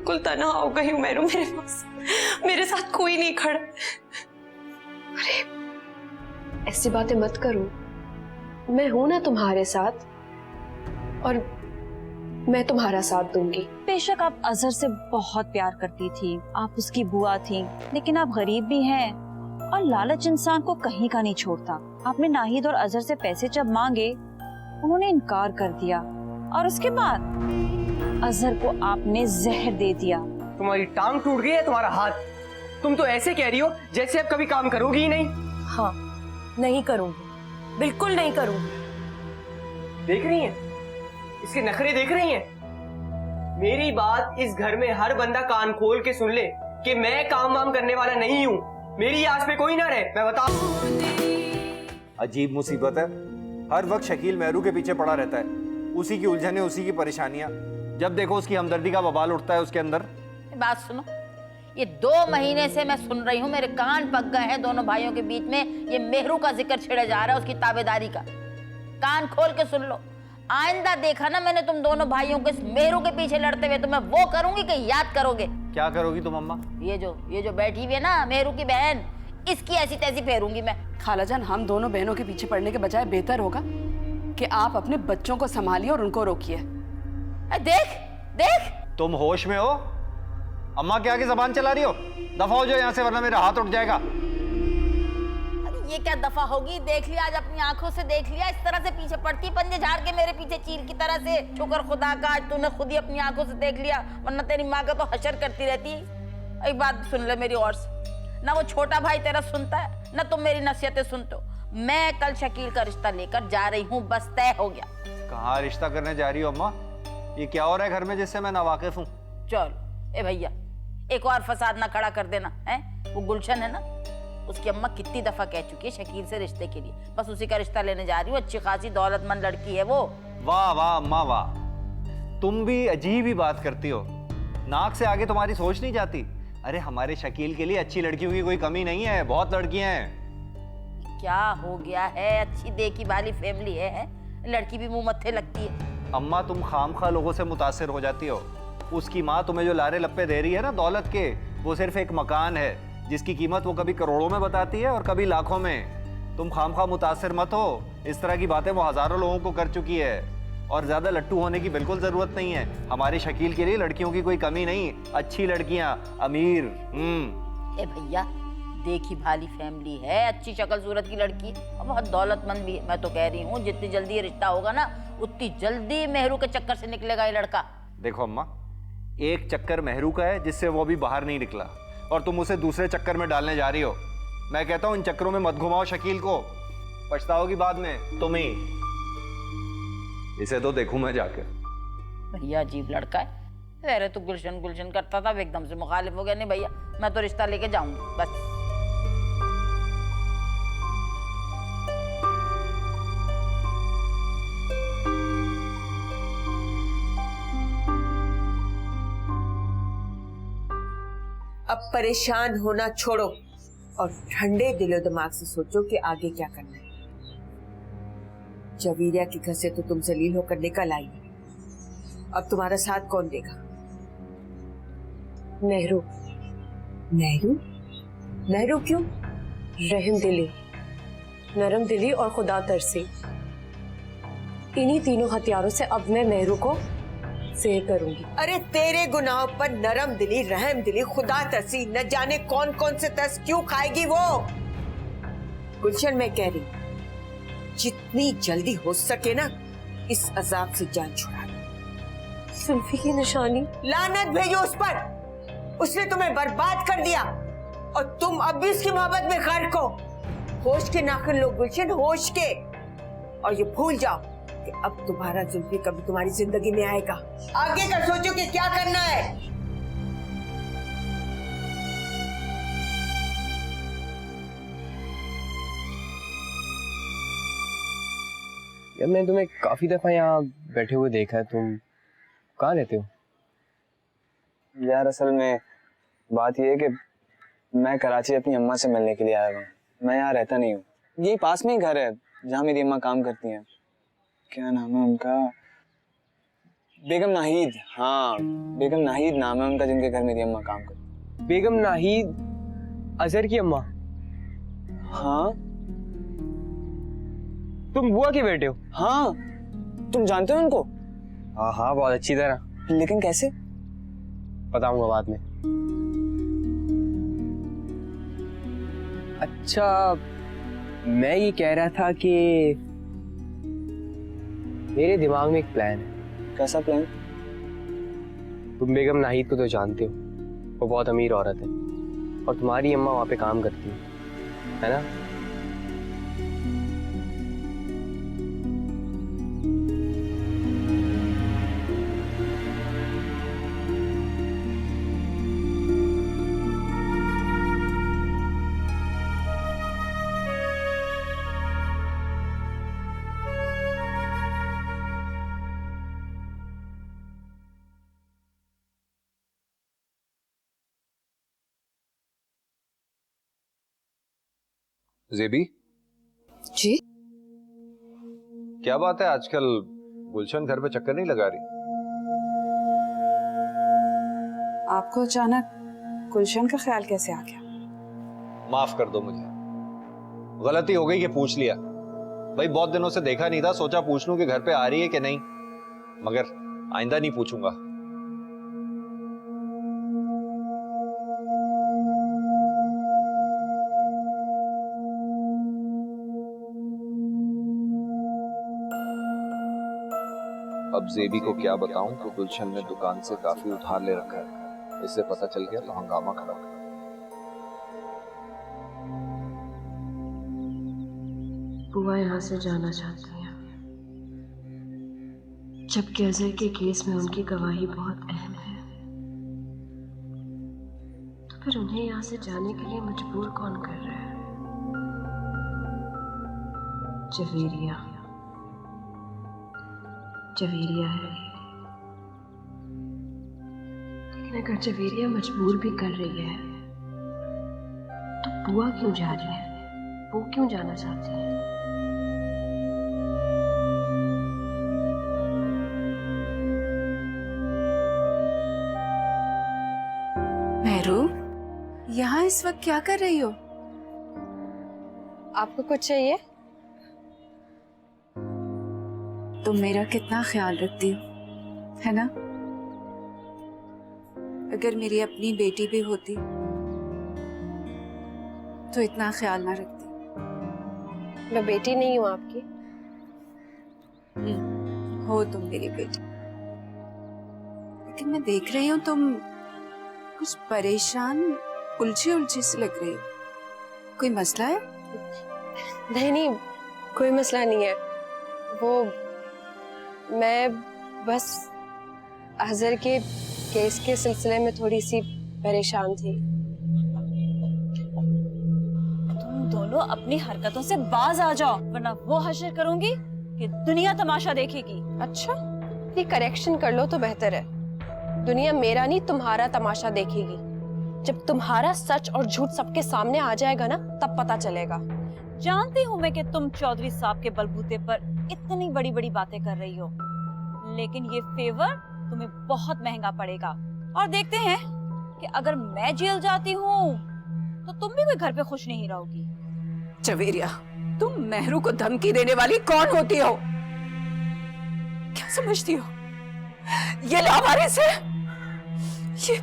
बिल्कुल तन्हा हो गई हूँ मेरू, मेरे पास मेरे साथ कोई नहीं खड़ा। अरे ऐसी बातें मत करो, मैं हूं ना तुम्हारे साथ और मैं तुम्हारा साथ दूंगी। बेशक आप अजहर से बहुत प्यार करती थी, आप उसकी बुआ थी, लेकिन आप गरीब भी हैं और लालच इंसान को कहीं का नहीं छोड़ता। आपने नाहिद और अजहर से पैसे जब मांगे उन्होंने इनकार कर दिया और उसके बाद अजहर को आपने जहर दे दिया। तुम्हारी टांग टूट गई है, तुम्हारा हाथ। तुम तो ऐसे कह रही हो जैसे अब कभी काम करोगी ही नहीं। हाँ, नहीं करूंगी, बिल्कुल नहीं करूंगी। देख रही हैं? इसके नखरे देख रही हैं? मेरी बात इस घर में हर बंदा कान खोल के सुन ले कि मैं काम वाम करने वाला नहीं हूँ। मेरी आस पे कोई ना रहे, मैं बताऊं। अजीब मुसीबत है, हर वक्त शकील मेहरू के पीछे पड़ा रहता है, उसी की उलझने, उसी की परेशानियां। जब देखो उसकी हमदर्दी का बवाल उठता है उसके अंदर। बात सुनो, ये 2 महीने से मैं सुन रही हूँ, मेरे कान पक गए हैं दोनों भाइयों के बीच में ये मेहरू का जिक्र छेड़ा जा रहा है, उसकी ताबेदारी का। कान खोल के सुन लो, आइंदा देखा ना मैंने तुम दोनों भाइयों को इस मेहरू के पीछे लड़ते हुए, तो मैं वो करूंगी कि याद करोगे। क्या करोगी तुम अम्मा? ये जो बैठी हुई है ना मेहरू की बहन, इसकी ऐसी तैसी फेरूंगी मैं। खालाजान, हम दोनों बहनों के पीछे पड़ने के बजाय बेहतर होगा कि आप अपने बच्चों को संभालिए और उनको रोकिए। देख देख, तुम होश में हो? अम्मा के आगे जबान चला रही हो? दफा हो जाओ यहाँ से वरना मेरा हाथ उठ जाएगा। अरे ये क्या दफा होगी? देख लिया, आज अपनी आंखों से देख लिया, इस तरह से पीछे पड़ती, पंजे झाड़ के मेरे पीछे चील की तरह से। शुक्र खुदा का आज तूने खुद ही अपनी आंखों से देख लिया, वरना तेरी माँ का तो हशर करती रहती। एक बात सुन ले मेरी ओर से, ना वो छोटा भाई तेरा सुनता है, ना तुम मेरी नसीहतें सुनते हो। मैं कल शकील का रिश्ता लेकर जा रही हूँ, बस तय हो गया। कहाँ रिश्ता करने जा रही हो अम्मा? ये क्या हो रहा है घर में जिससे मैं नावाकिफ हूँ? चलो ए भैया, एक और फसाद ना खड़ा कर देना है। वो गुलशन है ना, उसकी अम्मा कितनी दफा कह चुकी है शकील से रिश्ते के लिए, बस उसी का रिश्ता लेने जा रही हूँ। अच्छी खासी दौलतमंद लड़की है वो। वाह वाह अम्मा वाह, तुम भी अजीब ही बात करती हो, नाक से आगे तुम्हारी सोच नहीं जाती। अरे हमारे शकील के लिए अच्छी लड़कियों की कोई कमी नहीं है, बहुत लड़कियां हैं। क्या हो गया है, अच्छी देखी भाली फैमिली है, लड़की भी मुंह मत्थे लगती है। अम्मा तुम खामखा लोगों से मुतासिर हो जाती हो। उसकी माँ तुम्हें जो लारे लप्पे दे रही है ना दौलत के, वो सिर्फ एक मकान है जिसकी कीमत वो कभी करोड़ों में बताती है और कभी लाखों में। तुम खामखा मुतासिर मत हो, इस तरह की बातें वो हजारों लोगों को कर चुकी है और ज्यादा लट्टू होने की बिल्कुल जरूरत नहीं है। हमारे शकील के लिए लड़कियों की कोई कमी नहीं, अच्छी लड़कियां, अमीर। ए भैया, देखी भाली फैमिली है, अच्छी शक्ल सूरत की लड़की और बहुत दौलतमंद भी है। मैं तो कह रही हूँ जितनी जल्दी ये रिश्ता होगा ना, उतनी जल्दी मेहरू के चक्कर से निकलेगा ये लड़का। देखो अम्मा, एक चक्कर मेहरू का है जिससे वो अभी बाहर नहीं निकला और तुम उसे दूसरे चक्कर में डालने जा रही हो। मैं कहता हूँ इन चक्करों में मत घुमाओ शकील को, पछताओगी बाद में तुम ही। इसे तो देखूं मैं जाकर। भैया अजीब लड़का है, अरे तो गुलशन गुलशन करता था, एकदम से मुखालिफ हो गया। नहीं भैया, मैं तो रिश्ता लेके जाऊंगी बस। अब परेशान होना छोड़ो और ठंडे दिलो दिमाग से सोचो कि आगे क्या करना है। जवीरिया के घर से तो तुम जलील होकर निकल आई, अब तुम्हारा साथ कौन देगा? मेहरू। नेहरू? नेहरू क्यों? रहम दिली, नरम दिली और खुदा तरसी, इन्हीं तीनों हथियारों से अब मैं मेहरू को सेर करूंगी। अरे तेरे गुनाहों पर नरम दिली, रहम दिली, खुदा तरसी, न जाने कौन कौन से तरस क्यों खाएगी वो। गुलशन, मैं कह रही जितनी जल्दी हो सके ना इस अजाब से जान छुड़ा लो। सुल्फी की निशानी, लानत भेजो उस पर, उसने तुम्हें बर्बाद कर दिया और तुम अब भी उसकी मोहब्बत में गर्क हो। होश के नाखुन लो गुलशन, होश के, और ये भूल जाओ कि अब तुम्हारा जुल्फी कभी तुम्हारी जिंदगी में आएगा। आगे का सोचो कि क्या करना है। यार मैंने तुम्हें काफी दफा यहाँ बैठे हुए देखा है, तुम कहाँ रहते हो? यार असल में बात यह है कि मैं कराची अपनी अम्मा से मिलने के लिए आया हूँ। मैं यहाँ रहता नहीं हूँ, यही पास में ही घर है जहाँ मेरी अम्मा काम करती हैं। क्या नाम है उनका? बेगम नाहिद, हाँ बेगम नाहिद नाम है उनका, जिनके घर मेरी अम्मा काम करती। बेगम नाहिद अजहर की अम्मा? हाँ। तुम बुआ के बेटे हो? हाँ, तुम जानते हो उनको? हाँ हाँ, बहुत अच्छी तरह। लेकिन कैसे? बताऊंगा बाद में। अच्छा, मैं ये कह रहा था कि मेरे दिमाग में एक प्लान है। कैसा प्लान? तुम बेगम नाहिद को तो जानते हो, वो बहुत अमीर औरत है और तुम्हारी अम्मा वहाँ पे काम करती है ना? जेबी, जी? क्या बात है आजकल गुलशन घर पे चक्कर नहीं लगा रही? आपको अचानक गुलशन का ख्याल कैसे आ गया? माफ कर दो मुझे, गलती हो गई कि पूछ लिया। भाई बहुत दिनों से देखा नहीं था, सोचा पूछ लूं कि घर पे आ रही है कि नहीं, मगर आइंदा नहीं पूछूंगा। अब जेबी को क्या बताऊं कि गुलशन ने दुकान से काफी उधार ले रखा है, इससे पता चल गया तो हंगामा खड़ा कर। बुआ यहाँ से जाना चाहती हैं, जबकि अजहर के केस में उनकी गवाही बहुत अहम है। तो फिर उन्हें यहाँ से जाने के लिए मजबूर कौन कर रहा है? जवेरिया है। लेकिन अगर जवेरिया मजबूर भी कर रही है तो बुआ क्यों जा रही है? वो क्यों जाना चाहती है? मेहरू, यहाँ इस वक्त क्या कर रही हो? आपको कुछ चाहिए? तुम मेरा कितना ख्याल रखती हो, है ना? अगर मेरी अपनी बेटी भी होती तो इतना ख्याल ना रखती। मैं बेटी नहीं हूँ आपकी। हो तुम मेरी बेटी, लेकिन मैं देख रही हूँ तुम कुछ परेशान, उलझी सी लग रही हो। कोई मसला है? नहीं, कोई मसला नहीं है। वो मैं बस अजहर के केस के सिलसिले में थोड़ी सी परेशान थी। तुम दोनों अपनी हरकतों से बाज आ जाओ, वरना वो हशर करूंगी कि दुनिया तमाशा देखेगी। अच्छा, ये करेक्शन कर लो तो बेहतर है। दुनिया मेरा नहीं तुम्हारा तमाशा देखेगी। जब तुम्हारा सच और झूठ सबके सामने आ जाएगा ना, तब पता चलेगा। जानती हूँ मैं कि तुम चौधरी साहब के बलबूते पर इतनी बड़ी बड़ी बातें कर रही हो, लेकिन ये फेवर तुम्हें बहुत महंगा पड़ेगा। और देखते हैं कि अगर मैं जेल जाती हूँ तो तुम भी कोई घर पे खुश नहीं रहोगी। जवेरिया, तुम मेहरू को धमकी देने वाली कौन होती हो? क्या समझती हो ये लावारिस है? ये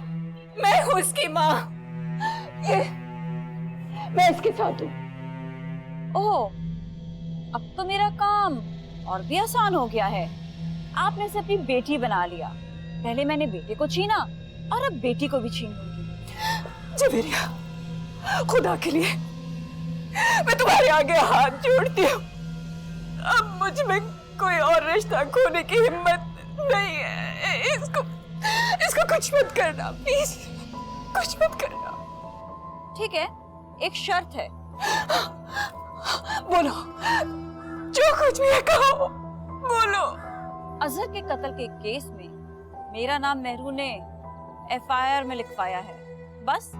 मैं हूँ इसकी माँ, ये मैं इसके साथ हूँ। ओह, अब तो मेरा काम और भी आसान हो गया है। आपने से अपनी बेटी बना लिया। पहले मैंने बेटे को छीना और अब बेटी को भी छीन लूंगी। जवेरिया, खुदा के लिए मैं तुम्हारे आगे हाथ जोड़ती हूँ। अब मुझ में कोई और रिश्ता खोने की हिम्मत नहीं है। इसको कुछ मत करना, प्लीज कुछ मत करना। ठीक है, एक शर्त है। बोलो, जो कुछ भी है कहो, बोलो। अजहर के कत्ल के केस में मेरा नाम मेहरू ने FIR में लिखवाया है। बस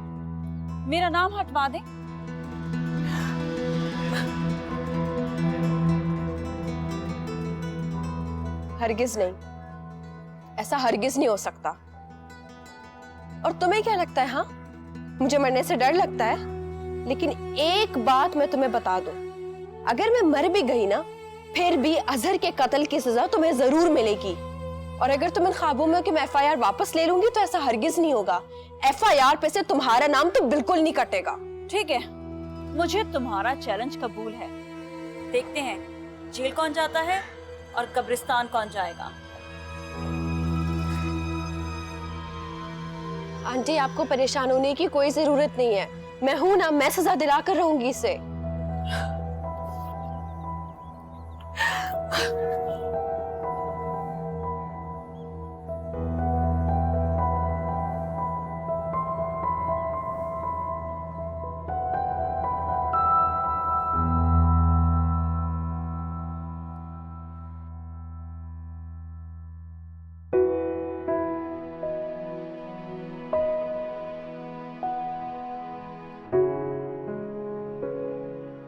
मेरा नाम हटवा दें। हरगिज नहीं। ऐसा हरगिज नहीं हो सकता। और तुम्हें क्या लगता है? हाँ, मुझे मरने से डर लगता है? लेकिन एक बात मैं तुम्हें बता दूं, अगर मैं मर भी गई ना, फिर भी अजहर के कत्ल की सजा तुम्हें जरूर मिलेगी। और अगर तुम इन ख्वाबों में कि मैं FIR वापस ले लूंगी, तो ऐसा हरगिज नहीं होगा। FIR पे से तुम्हारा नाम तो बिल्कुल नहीं कटेगा। ठीक है, मुझे तुम्हारा चैलेंज कबूल है। देखते हैं जेल कौन जाता है और कब्रिस्तान कौन जाएगा। आंटी, आपको परेशान होने की कोई जरूरत नहीं है। मैं हूं ना, मैं सजा दिलाकर रहूंगी इसे।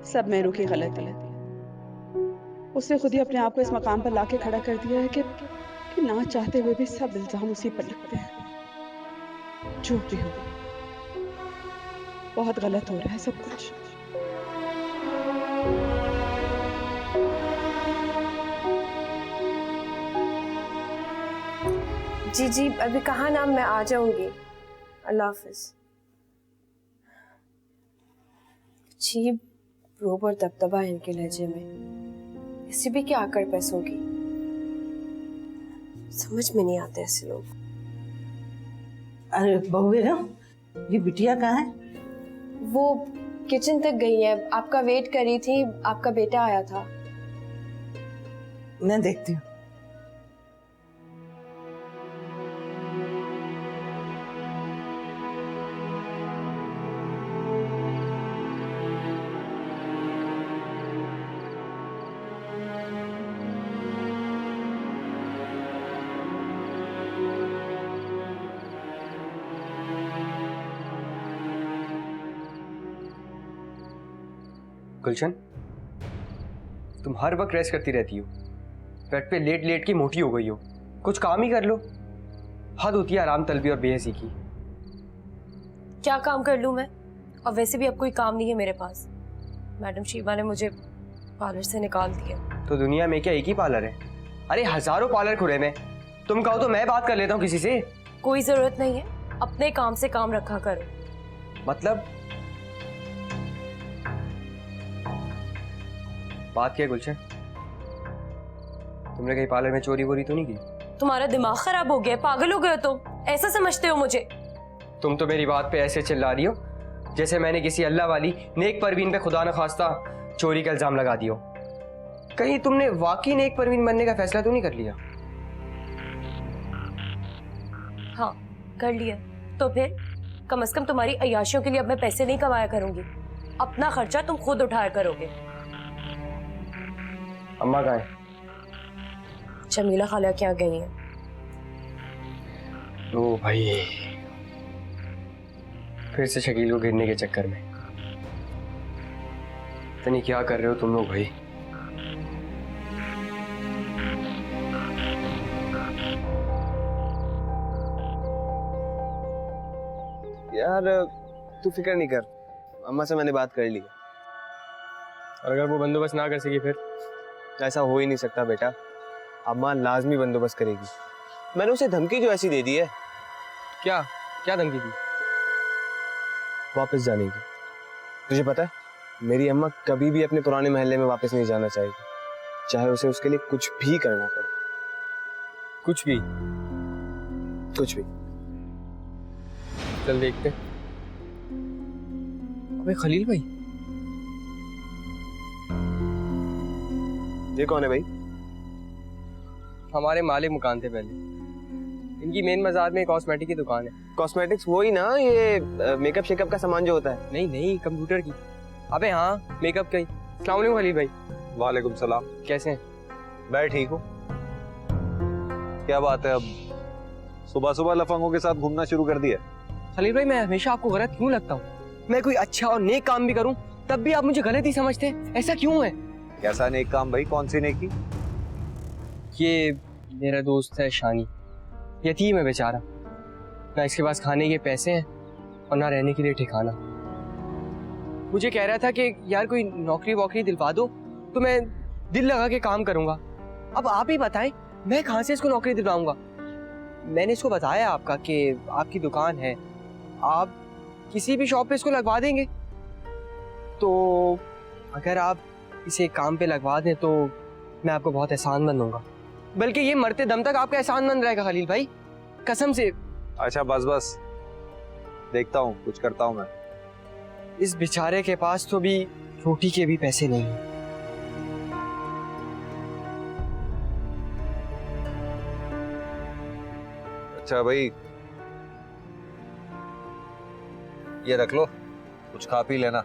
सब मेरू की गलती है। उसने खुद ही अपने आप को इस मकाम पर लाके खड़ा कर दिया है कि ना चाहते हुए भी सब इल्जाम उसी पर लगते हैं। जो भी हो, बहुत गलत हो रहा है सब कुछ। जी जी, अभी कहाँ ना, मैं आ जाऊंगी। अल्लाह हाफिज। अजीब रोब और दबदबा है इनके लहजे में। इससे भी क्या आकर पैसों की, समझ में नहीं आते ऐसे लोग। अरे बहू बेगम, ये बिटिया कहाँ है? वो किचन तक गई है, आपका वेट कर रही थी। आपका बेटा आया था। मैं देखती हूँ। गुलशन, तुम हर वक्त रेस्ट करती रहती हो, बेड पे लेट लेट के मोटी हो गई हो। कुछ काम ही कर लो। हद होती है आराम तलबी और बेहसी की। क्या काम कर लूं मैं? और वैसे भी अब कोई काम नहीं है मेरे पास। मैडम शीबा ने मुझे पार्लर से निकाल दिया। तो दुनिया में क्या एक ही पार्लर है? अरे हजारों पार्लर खुले में। तुम कहो तो मैं बात कर लेता हूँ किसी से। कोई जरूरत नहीं है, अपने काम से काम रखा करो। मतलब बात क्या है गुलशन? तुमने कहीं पार्लर में चोरी वोरी तो नहीं की? तुम्हारा दिमाग खराब हो गया, पागल हो गए हो तुम? ऐसा समझते हो मुझे? तुम तो मेरी बात पे ऐसे चिल्ला रही हो जैसे मैंने किसी अल्लाह वाली नेक परवीन पे खुदा न खास्ता चोरी का इल्जाम लगा दियो। कहीं तुमने वाकई नेक परवीन बनने का फैसला तो नहीं कर लिया? हाँ, कर लिया। तो फिर कम से कम तुम्हारी अय्याशियों के लिए अब मैं पैसे नहीं कमाया करूंगी। अपना खर्चा तुम खुद उठाया करोगे। अम्मा कहाँ है? जमीला खाला क्या गई है? ओ भाई, फिर से शकील को गिरने के चक्कर में। पता नहीं क्या कर रहे हो तुम लोग भाई। यार तू फिक्र नहीं कर, अम्मा से मैंने बात कर ली। और अगर वो बंदोबस्त ना कर सकी फिर? ऐसा हो ही नहीं सकता बेटा, अम्मा लाजमी बंदोबस्त करेगी। मैंने उसे धमकी जो ऐसी दे दी है। क्या क्या धमकी दी? वापस जाने की। तुझे पता है, मेरी अम्मा कभी भी अपने पुराने महल्ले में वापस नहीं जाना चाहेगी, चाहे उसे उसके लिए कुछ भी करना पड़े। कुछ भी? कुछ भी। चल देखते। अबे खलील भाई, ये कौन है भाई? हमारे मालिक मकान थे पहले। इनकी मेन बाजार में कॉस्मेटिक की दुकान है। कॉस्मेटिक्स वही ना, ये मेकअप शेकअप का सामान जो होता है? नहीं नहीं, कंप्यूटर की। अबे हाँ, मेकअप का ही। अस्सलाम वालेकुम खलील भाई। वालेकुम सलाम। कैसे हैं? मैं ठीक हूँ। क्या बात है, अब सुबह सुबह लफंगों के साथ घूमना शुरू कर दिया? खलील भाई, मैं हमेशा आपको गलत क्यों लगता हूँ? मैं कोई अच्छा और नेक काम भी करूँ तब भी आप मुझे गलत ही समझते हैं, ऐसा क्यों है? कैसा नेक काम भाई? कौन सी नेकी? ये मेरा दोस्त है शानी, यतीम है बेचारा, ना इसके पास खाने के पैसे हैं और ना रहने के लिए ठिकाना। मुझे कह रहा था कि यार कोई नौकरी वोकरी दिलवा दो तो मैं दिल लगा के काम करूंगा। अब आप ही बताएं, मैं कहाँ से इसको नौकरी दिलवाऊंगा? मैंने इसको बताया आपका कि आपकी दुकान है, आप किसी भी शॉप पे इसको लगवा देंगे, तो अगर आप इसे काम पे लगवा दें तो मैं आपको बहुत एहसानमंद होऊंगा। बल्कि ये मरते दम तक आपका एहसानमंद रहेगा खलील भाई, कसम से। अच्छा बस बस, देखता हूँ, कुछ करता हूँ मैं। इस बेचारे के पास तो भी रोटी के भी पैसे नहीं हैं। अच्छा भाई, ये रख लो, कुछ खा पी लेना,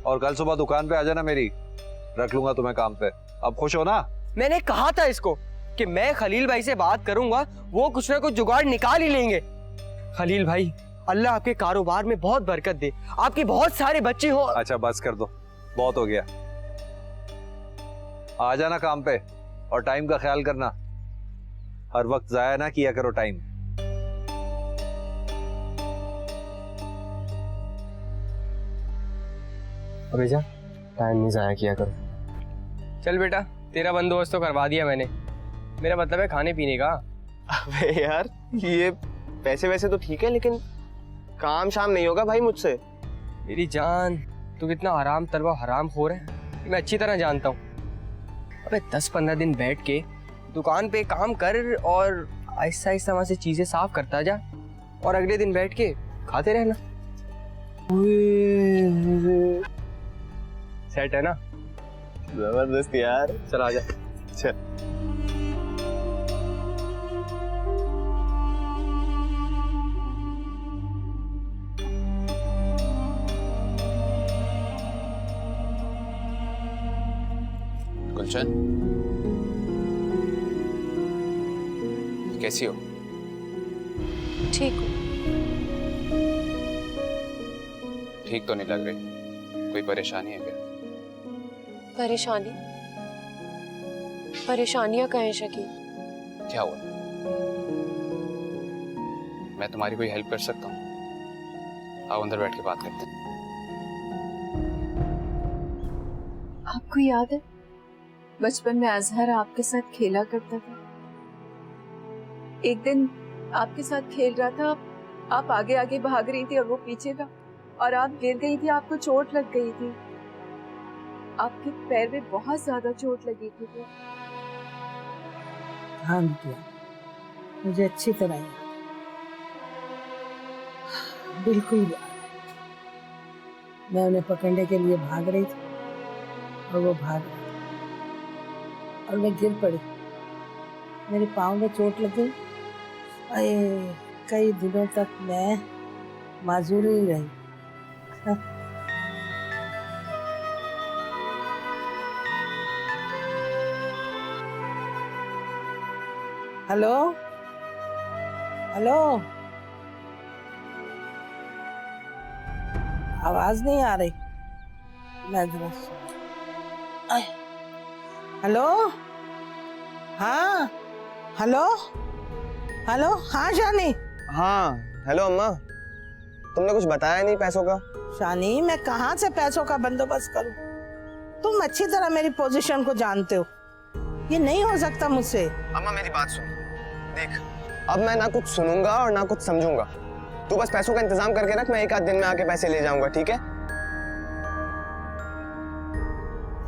और कल सुबह दुकान पे आ जाना मेरी, रख लूंगा तुम्हें काम पे। अब खुश हो ना? मैंने कहा था इसको कि मैं खलील भाई से बात करूंगा, वो कुछ ना कुछ जुगाड़ निकाल ही लेंगे। खलील भाई, अल्लाह आपके कारोबार में बहुत बरकत दे, आपके बहुत सारे बच्चे हो। अच्छा बस कर दो, बहुत हो गया। आ जाना काम पे, और टाइम का ख्याल करना, हर वक्त जाया ना किया करो टाइम। अबे जा, टाइम नहीं जाया किया करो। चल बेटा, तेरा बंदोबस्त तो करवा दिया मैंने, मेरा मतलब है खाने पीने का। अबे यार, ये पैसे वैसे तो ठीक है, लेकिन काम शाम नहीं होगा भाई मुझसे। मेरी जान, तू कितना आराम तलवा हराम खोर है, मैं अच्छी तरह जानता हूँ। अबे 10-15 दिन बैठ के दुकान पे काम कर और आहिस्ता आहिस्ता वहां से चीजें साफ करता जा, और अगले दिन बैठ के खाते रहना। सेट है ना? जबरदस्त यार। चल आजा। चल। गुलशन, कैसी हो? ठीक हूँ। ठीक तो नहीं लग रही, कोई परेशानी है क्या? परेशानी? परेशानियां कहें शकील? क्या हुआ? मैं तुम्हारी कोई हेल्प कर सकता हूँ? आओ अंदर बैठ के बात करते हैं। आपको याद है बचपन में अजहर आपके साथ खेला करता था? एक दिन आपके साथ खेल रहा था, आप आगे आगे भाग रही थी और वो पीछे था, और आप गिर गई थी, आपको चोट लग गई थी, आपके पैर में बहुत ज्यादा चोट लगी थी। हाँ बिटिया, मुझे अच्छी तरह याद है, बिल्कुल याद है। मैं उन्हें पकड़ने के लिए भाग रही थी और वो भाग रही और मैं गिर पड़ी, मेरे पाँव में चोट लग गई। अरे कई दिनों तक मैं माजूर ही रही। हेलो हेलो, आवाज नहीं आ रही, मैं जरा। हेलो, हाँ हेलो हेलो, हाँ शानी। हाँ हेलो अम्मा, तुमने कुछ बताया नहीं पैसों का। शानी, मैं कहाँ से पैसों का बंदोबस्त करूं? तुम अच्छी तरह मेरी पोजीशन को जानते हो, ये नहीं हो सकता मुझसे। अम्मा मेरी बात सुन, देख अब मैं ना कुछ सुनूंगा और ना कुछ समझूंगा, तू बस पैसों का इंतजाम करके रख, मैं 1 आध दिन में आके पैसे ले जाऊंगा, ठीक है?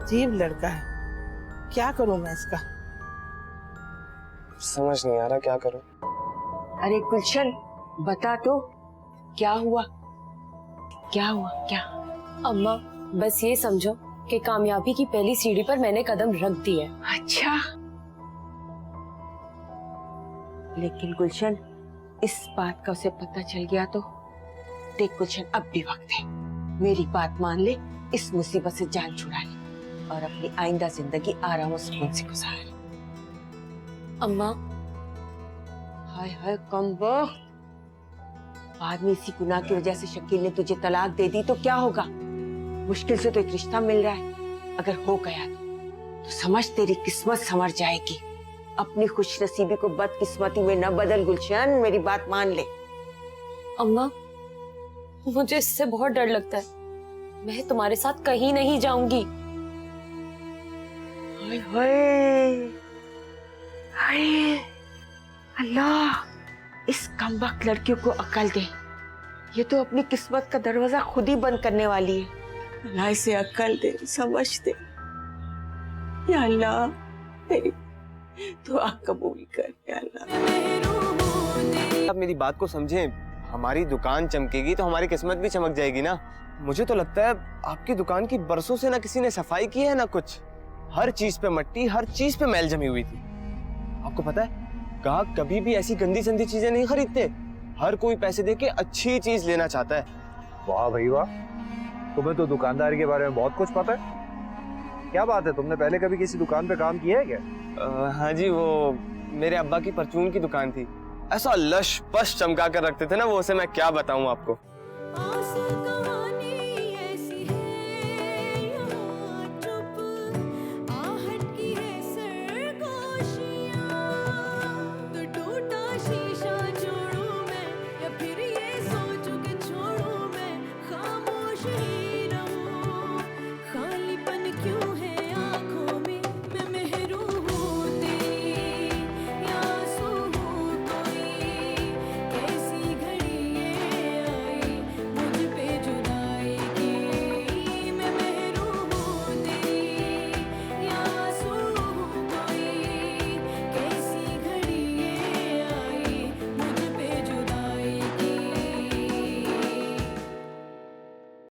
अजीब लड़का है, क्या करूं मैं इसका? समझ नहीं आ रहा क्या करूं। अरे गुलशन, बता तो क्या हुआ? क्या हुआ क्या? अम्मा बस ये समझो कि कामयाबी की पहली सीढ़ी पर मैंने कदम रख दिया है। अच्छा, लेकिन गुलशन इस बात का उसे पता चल गया तो? देख गुलशन, अब भी वक्त है, मेरी बात मान ले, इस मुसीबत से जान छुड़ा ले और अपनी आइंदा जिंदगी आराम और सुकून से गुजार। अम्मा, हाय हाय कम वक्त, बाद में इसी गुनाह की वजह से शकील ने तुझे तलाक दे दी तो क्या होगा? मुश्किल से तो एक रिश्ता मिल रहा है, अगर हो गया तो समझ तेरी किस्मत संवर जाएगी। अपनी खुशनसीबी को बदकिस्मती में न बदल गुलशन, मेरी बात मान ले। अम्मा, मुझे इससे बहुत डर लगता है। मैं तुम्हारे साथ कहीं नहीं जाऊंगी। हाय हाय हाय, अल्लाह इस कमबख्त लड़कियों को अकल दे। ये तो अपनी किस्मत का दरवाजा खुद ही बंद करने वाली है। अल्लाह इसे अकल दे, समझ दे। या अल्लाह तेरी दुआ कबूल कर या अल्लाह। आप मेरी बात को समझें, हमारी दुकान चमकेगी तो हमारी किस्मत भी चमक जाएगी ना। मुझे तो लगता है आपकी दुकान की बरसों से ना किसी ने सफाई की है ना कुछ। हर चीज पे मट्टी, हर चीज पे मैल जमी हुई थी। आपको पता है ग्राहक कभी भी ऐसी गंदी संदी चीजें नहीं खरीदते। हर कोई पैसे देके अच्छी चीज लेना चाहता है। वाह भाई वाह, तुम्हें तो दुकानदारी के बारे में बहुत कुछ पता है। क्या बात है, तुमने पहले कभी किसी दुकान पे काम किया है क्या? हाँ जी, वो मेरे अब्बा की परचून की दुकान थी। ऐसा लश पश चमका कर रखते थे ना वो, उसे मैं क्या बताऊं आपको।